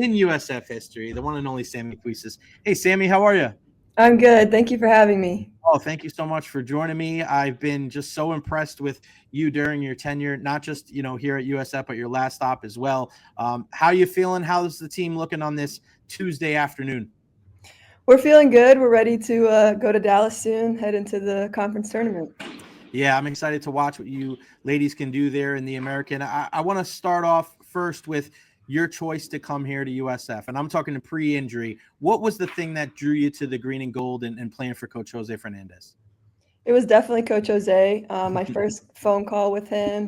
in USF history, the one and only Sammie Puisis. Hey, Sammie, how are you? I'm good. Thank you for having me. Oh, thank you so much for joining me. I've been just so impressed with you during your tenure, not just here at USF, but your last stop as well. How you feeling? How's the team looking on this Tuesday afternoon? We're feeling good. We're ready to go to Dallas soon, head into the conference tournament. Yeah, I'm excited to watch what you ladies can do there in the American. I want to start off first with your choice to come here to USF, and I'm talking pre-injury. What was the thing that drew you to the green and gold and playing for Coach Jose Fernandez? It was definitely Coach Jose. My first phone call with him,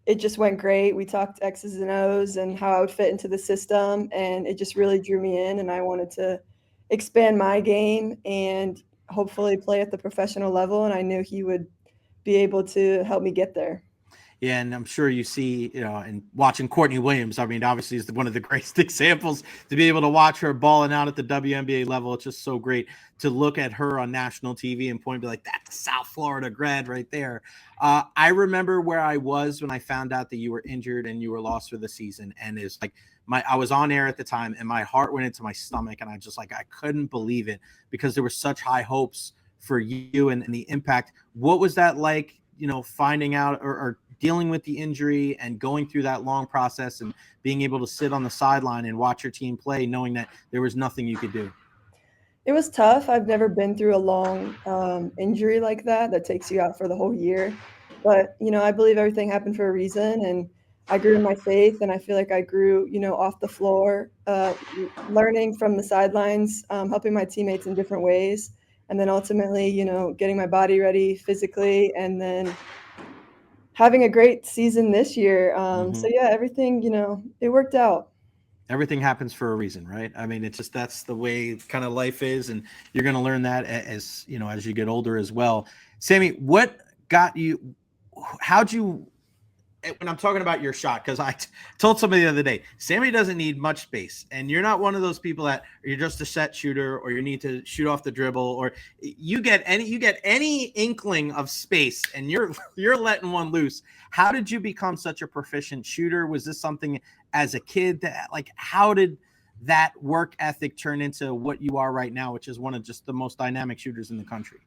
it just went great. We talked X's and O's and how I would fit into the system, and it just really drew me in, and I wanted to expand my game and hopefully play at the professional level, and I knew he would be able to help me get there. Yeah, and I'm sure you see, and watching Courtney Williams, I mean, obviously is one of the greatest examples to be able to watch her balling out at the WNBA level. It's just so great to look at her on national TV and point, be like, that's a South Florida grad right there. I remember where I was when I found out that you were injured and you were lost for the season. And it's like, I was on air at the time and my heart went into my stomach and I couldn't believe it because there were such high hopes for you and the impact. What was that like, finding out or dealing with the injury and going through that long process and being able to sit on the sideline and watch your team play, knowing that there was nothing you could do? It was tough. I've never been through a long injury like that takes you out for the whole year. But, I believe everything happened for a reason. And I grew in my faith, and I feel like I grew, off the floor, learning from the sidelines, helping my teammates in different ways. And then ultimately, getting my body ready physically and then having a great season this year. So, yeah, everything, it worked out. Everything happens for a reason, right? I mean, it's just that's the way kind of life is, and you're going to learn that as as you get older as well. Sammie, what got you? How'd you? When I'm talking about your shot, because told somebody the other day, Sammie doesn't need much space, and you're not one of those people that you're just a set shooter or you need to shoot off the dribble, or you get any inkling of space, and you're letting one loose. How did you become such a proficient shooter? Was this something as a kid that how did that work ethic turn into what you are right now, which is one of just the most dynamic shooters in the country?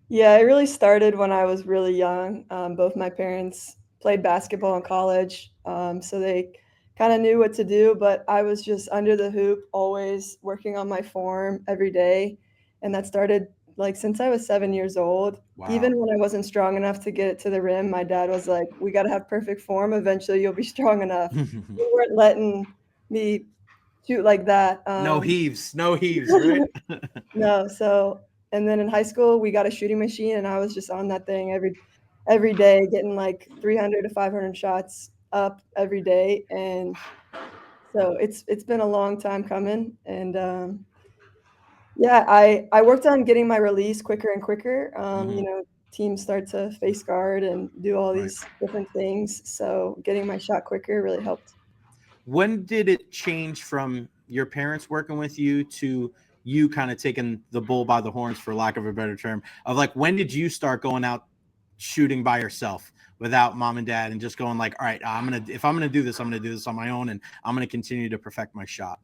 Yeah, it really started when I was really young. Both my parents played basketball in college, so they kind of knew what to do, but I was just under the hoop, always working on my form every day. And that started since I was 7 years old. Wow. Even when I wasn't strong enough to get it to the rim, my dad was like, we got to have perfect form. Eventually, you'll be strong enough. They weren't letting me shoot like that. No heaves, right? No, so and then in high school, we got a shooting machine, and I was just on that thing every day, getting 300 to 500 shots up every day, and so it's been a long time coming, and yeah, I worked on getting my release quicker and quicker. Teams start to face guard and do all these different things, so getting my shot quicker really helped. When did it change from your parents working with you to you kind of taking the bull by the horns, for lack of a better term, of when did you start going out shooting by yourself without mom and dad and just going all right, if I'm going to do this, I'm going to do this on my own and I'm going to continue to perfect my shot?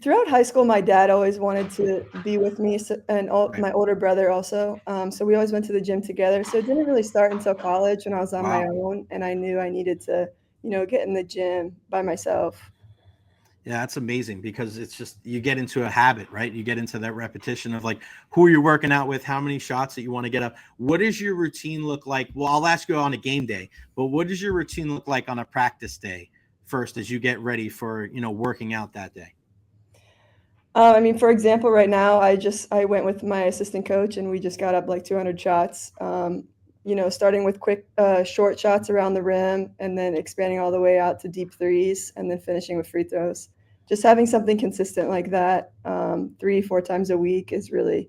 Throughout high school, my dad always wanted to be with me, and my older brother also. So we always went to the gym together. So it didn't really start until college when I was on my own, and I knew I needed to, get in the gym by myself. Yeah, that's amazing because it's just you get into a habit, right? You get into that repetition of who you're working out with, how many shots that you want to get up. What does your routine look like? Well, I'll ask you on a game day, but what does your routine look like on a practice day first as you get ready for, working out that day? For example, right now, I went with my assistant coach and we just got up 200 shots. Starting with quick, short shots around the rim and then expanding all the way out to deep threes and then finishing with free throws. Just having something consistent like that 3-4 times a week has really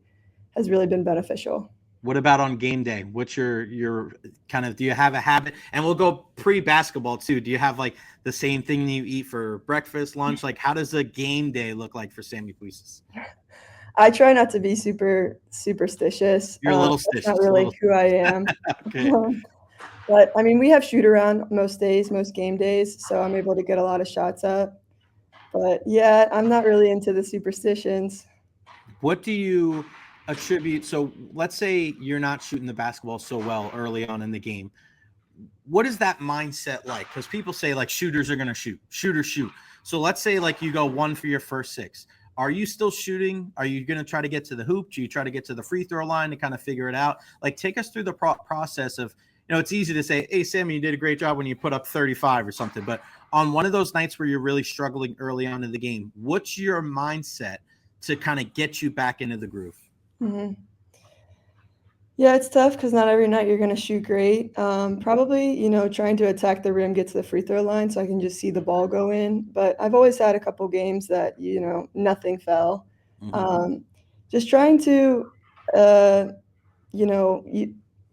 been beneficial. What about on game day? What's your kind of, do you have a habit? And we'll go pre-basketball too. Do you have the same thing you eat for breakfast, lunch? How does a game day look like for Sammie Puisis? I try not to be super superstitious. You're a little That's stitious. not really who I am. Okay. But I mean, we have shoot around most days, most game days, so I'm able to get a lot of shots up. But yeah, I'm not really into the superstitions. What do you attribute? So let's say you're not shooting the basketball so well early on in the game. What is that mindset like? Because people say like shooters are going to shoot, shooters shoot. So let's say like you go 1 for your first 6. Are you still shooting? Are you going to try to get to the hoop? Do you try to get to the free throw line to kind of figure it out? Like take us through the process of, it's easy to say, hey, Sammie, you did a great job when you put up 35 or something. But on one of those nights where you're really struggling early on in the game, what's your mindset to kind of get you back into the groove? Mm-hmm. Yeah, it's tough because not every night you're going to shoot great. Probably, trying to attack the rim, get to the free throw line so I can just see the ball go in. But I've always had a couple games that, nothing fell. Mm-hmm. Just trying to,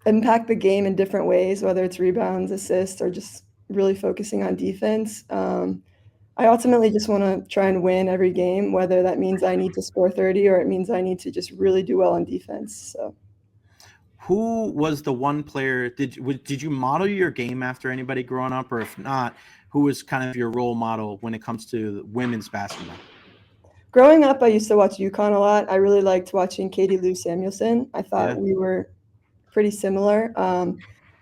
impact the game in different ways, whether it's rebounds, assists, or just really focusing on defense. I ultimately just want to try and win every game, whether that means I need to score 30 or it means I need to just really do well on defense. So. Who was the one player? Did you model your game after anybody growing up, or if not, who was kind of your role model when it comes to women's basketball? Growing up, I used to watch UConn a lot. I really liked watching Katie Lou Samuelson. I thought Yeah, we were pretty similar.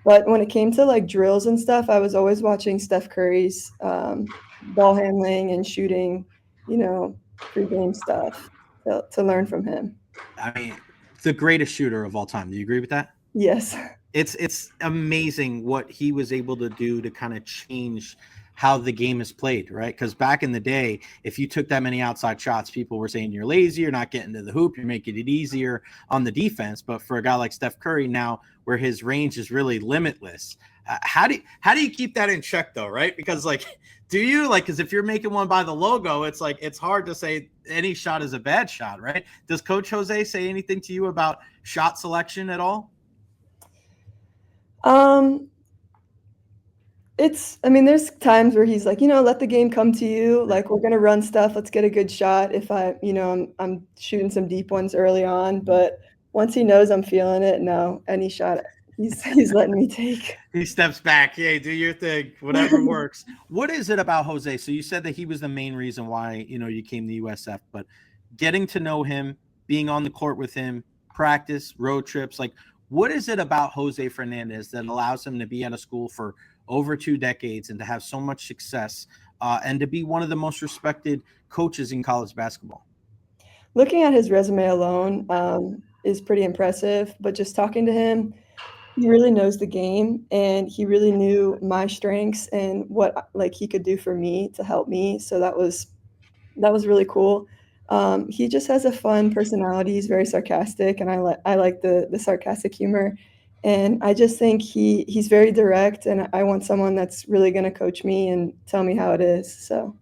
But when it came to like drills and stuff, I was always watching Steph Curry's ball handling and shooting, pregame stuff to learn from him. I mean, the greatest shooter of all time. Do you agree with that? Yes. It's amazing what he was able to do to kind of change how the game is played, right? Because back in the day, if you took that many outside shots, people were saying you're lazy, you're not getting to the hoop, you're making it easier on the defense. But for a guy like Steph Curry now, where his range is really limitless, how do you keep that in check though, right? Because like, do you like, because if you're making one by the logo, it's like it's hard to say any shot is a bad shot, right? Does Coach Jose say anything to you about shot selection at all? Um, there's times where he's like, let the game come to you. Right. Like we're gonna run stuff. Let's get a good shot. If I'm shooting some deep ones early on, but once he knows I'm feeling it, no, any shot he's letting me take. He steps back. Hey, do your thing, whatever works. What is it about Jose? So you said that he was the main reason why you came to USF, but getting to know him, being on the court with him, practice, road trips, like what is it about Jose Fernandez that allows him to be at a school for over 2 decades and to have so much success and to be one of the most respected coaches in college basketball? Looking at his resume alone is pretty impressive, but just talking to him, he really knows the game and he really knew my strengths and what like he could do for me to help me. So that was really cool. He just has a fun personality. He's very sarcastic, and I like the sarcastic humor. And I just think he's very direct, and I want someone that's really going to coach me and tell me how it is. So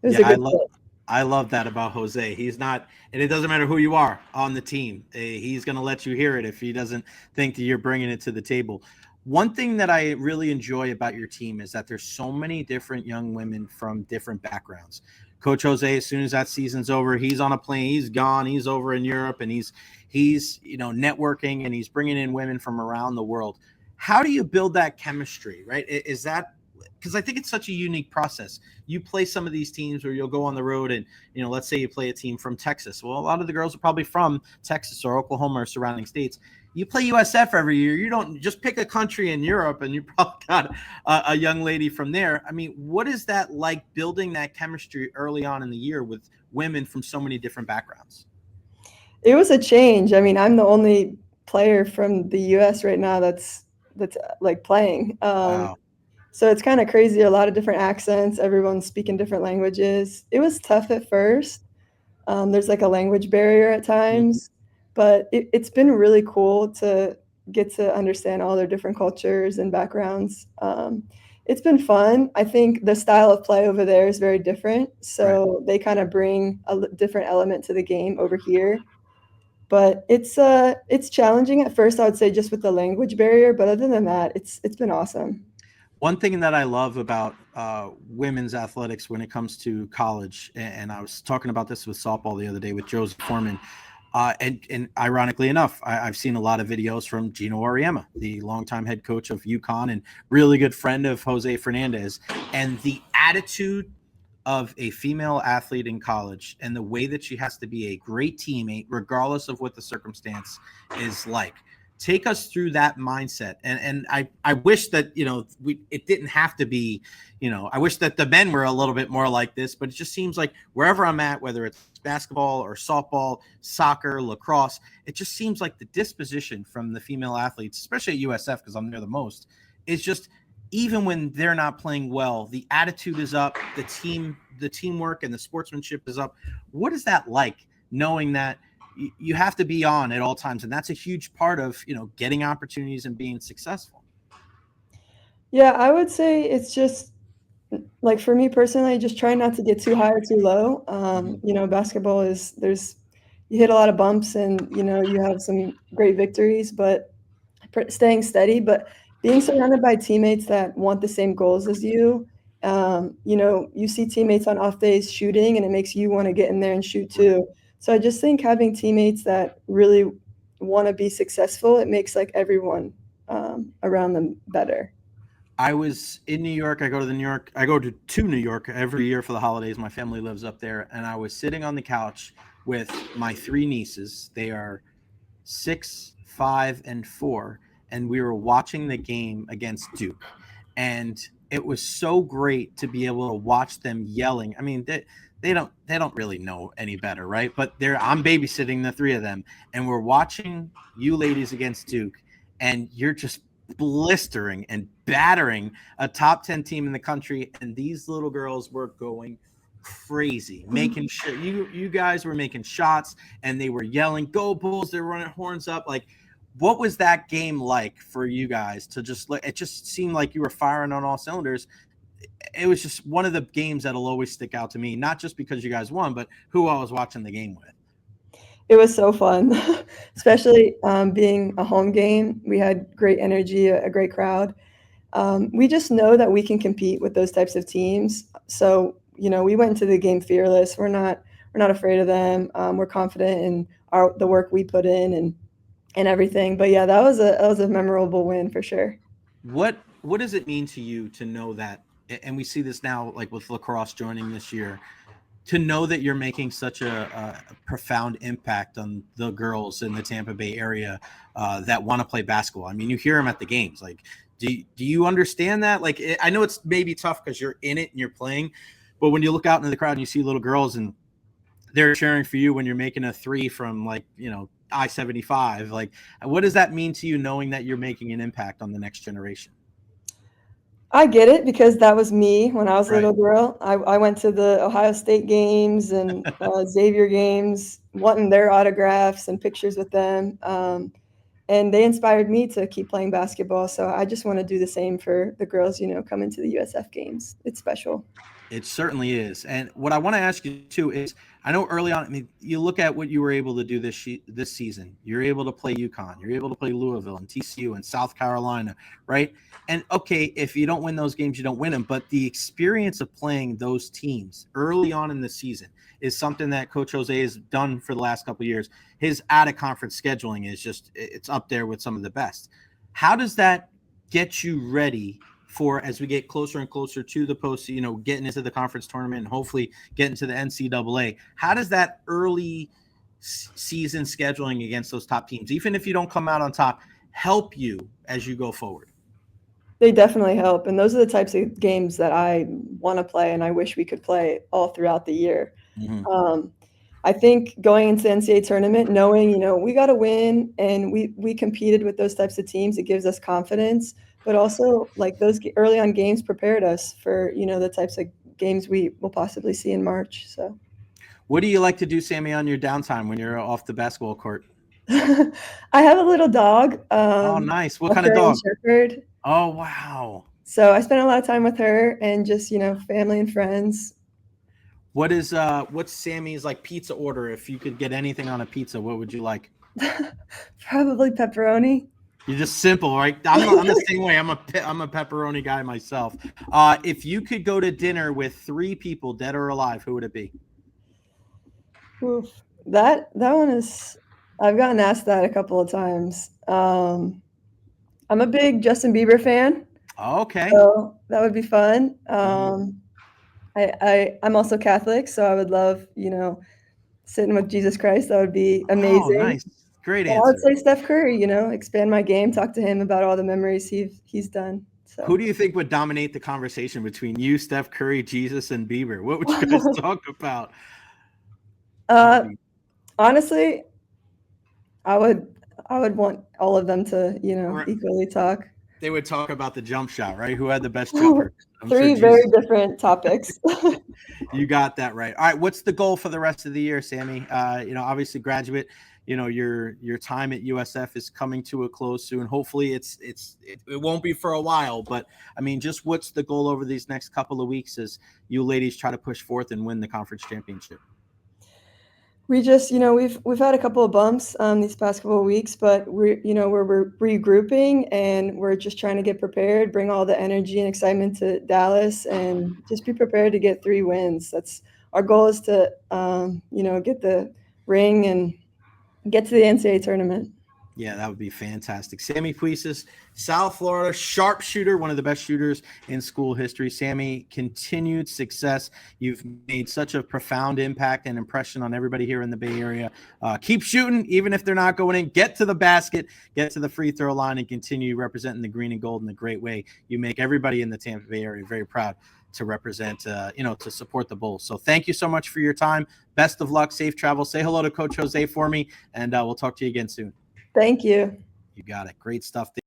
it was Yeah, a good fit. I love that about Jose. He's not, and it doesn't matter who you are on the team. He's going to let you hear it if he doesn't think that you're bringing it to the table. One thing that I really enjoy about your team is that there's so many different young women from different backgrounds. Coach Jose, as soon as that season's over, he's on a plane, he's gone, he's over in Europe, and he's networking and he's bringing in women from around the world. How do you build that chemistry, right? Is that because I think it's such a unique process. You play some of these teams where you'll go on the road and, let's say you play a team from Texas. Well, a lot of the girls are probably from Texas or Oklahoma or surrounding states. You play USF every year. You don't just pick a country in Europe and you probably got a young lady from there. I mean, what is that like building that chemistry early on in the year with women from so many different backgrounds? It was a change. I'm the only player from the U.S. right now that's like playing. Wow. So it's kind of crazy. A lot of different accents. Everyone's speaking different languages. It was tough at first. There's like a language barrier at Mhm. times, but it's been really cool to get to understand all their different cultures and backgrounds. It's been fun. I think the style of play over there is very different, Right. so they kind of bring a different element to the game over here. But it's challenging at first, I would say, just with the language barrier. But other than that, it's been awesome. One thing that I love about women's athletics when it comes to college, and I was talking about this with softball the other day with Joseph Foreman. And ironically enough, I've seen a lot of videos from Gino Auriemma, the longtime head coach of UConn and really good friend of Jose Fernandez. And the attitude of a female athlete in college and the way that she has to be a great teammate, regardless of what the circumstance is like. Take us through that mindset. And I wish that, it didn't have to be, I wish that the men were a little bit more like this, but it just seems like wherever I'm at, whether it's basketball or softball, soccer, lacrosse, it just seems like the disposition from the female athletes, especially at USF, because I'm there the most, is just, even when they're not playing well, the attitude is up, the teamwork and the sportsmanship is up. What is that like, knowing that you have to be on at all times? And that's a huge part of, getting opportunities and being successful. Yeah, I would say it's just like, for me personally, just try not to get too high or too low. Basketball you hit a lot of bumps and, you have some great victories, but staying steady, but being surrounded by teammates that want the same goals as you. You see teammates on off days shooting, and it makes you want to get in there and shoot too. So I just think having teammates that really want to be successful, it makes like everyone around them better. I was in New York. I go to New York every year for the holidays. My family lives up there, and I was sitting on the couch with my 3 nieces. They are 6, 5, and 4, and we were watching the game against Duke. And it was so great to be able to watch them yelling. I mean, they don't really know any better, right? But I'm babysitting the 3 of them, and we're watching you ladies against Duke, and you're just blistering and battering a top 10 team in the country, and these little girls were going crazy, making sure you guys were making shots, and they were yelling, "Go Bulls!" They're running horns up. Like, what was that game like for you guys to just like? It just seemed like you were firing on all cylinders. It was just one of the games that'll always stick out to me, not just because you guys won, but who I was watching the game with. It was so fun, especially being a home game. We had great energy, a great crowd. We just know that we can compete with those types of teams. So, we went into the game fearless. We're not afraid of them. We're confident in the work we put in and everything. But yeah, that was a memorable win for sure. What does it mean to you to know that? And we see this now, like with lacrosse joining this year, to know that you're making such a profound impact on the girls in the Tampa Bay area that want to play basketball. I mean, you hear them at the games. Like, do you understand that? Like, I know it's maybe tough because you're in it and you're playing, but when you look out into the crowd and you see little girls and they're cheering for you when you're making a 3 from I-75, like, what does that mean to you, knowing that you're making an impact on the next generation? I get it, because that was me when I was a Right. little girl. I went to the Ohio State games and Xavier games, wanting their autographs and pictures with them. And they inspired me to keep playing basketball. So I just want to do the same for the girls, coming to the USF games. It's special. It certainly is. And what I want to ask you too is, I know early on, I mean, you look at what you were able to do this season. You're able to play UConn. You're able to play Louisville and TCU and South Carolina, right? And okay, if you don't win those games, you don't win them. But the experience of playing those teams early on in the season is something that Coach Jose has done for the last couple of years. His out-of-conference scheduling is it's up there with some of the best. How does that get you ready for, as we get closer and closer to the post, getting into the conference tournament and hopefully getting to the NCAA? How does that early season scheduling against those top teams, even if you don't come out on top, help you as you go forward? They definitely help. And those are the types of games that I want to play, and I wish we could play all throughout the year. Mm-hmm. I think going into the NCAA tournament, knowing, we got to win, and we competed with those types of teams, it gives us confidence. But also, like, those early on games prepared us for, the types of games we will possibly see in March. So, what do you like to do, Sammie, on your downtime when you're off the basketball court? I have a little dog. Oh, nice. What kind of dog? Shepherd. Oh, wow. So I spent a lot of time with her and just, family and friends. What's Sammie's like pizza order? If you could get anything on a pizza, what would you like? Probably pepperoni. You're just simple, right? I'm the same way. I'm a pepperoni guy myself. If you could go to dinner with 3 people, dead or alive, who would it be? Oof. That one is I've gotten asked that a couple of times. I'm a big Justin Bieber fan, Okay. so that would be fun. Mhm. I'm also Catholic, so I would love, sitting with Jesus Christ. That would be Oh, amazing. nice. Great And I would answer. say Steph Curry, expand my game, talk to him about all the memories he's done. Who So, do you think would dominate the conversation between you, Steph Curry, Jesus, and Bieber? What would you guys talk about? That would uh, be honestly, I would want all of them to, right. equally talk. They would talk about the jump shot, right? Who had the best jumper? I'm sure Three very Jesus. different topics. You got that right. All right, what's the goal for the rest of the year, Sammie? Obviously graduate. Your time at USF is coming to a close soon. Hopefully, it won't be for a while, but I mean, just what's the goal over these next couple of weeks as you ladies try to push forth and win the conference championship? We just, we've had a couple of bumps these past couple of weeks, but we're regrouping and we're just trying to get prepared, bring all the energy and excitement to Dallas, and just be prepared to get 3 wins. That's our goal is to, get the ring and get to the NCAA tournament. Yeah, that would be fantastic. Sammie Puisis, South Florida sharpshooter, one of the best shooters in school history. Sammie, continued success. You've made such a profound impact and impression on everybody here in the Bay Area. Keep shooting, even if they're not going in. Get to the basket, get to the free throw line, and continue representing the green and gold in the great way. You make everybody in the Tampa Bay area very proud to represent, to support the Bulls. So thank you so much for your time. Best of luck. Safe travel. Say hello to Coach Jose for me, and we'll talk to you again soon. Thank you. You got it. Great stuff.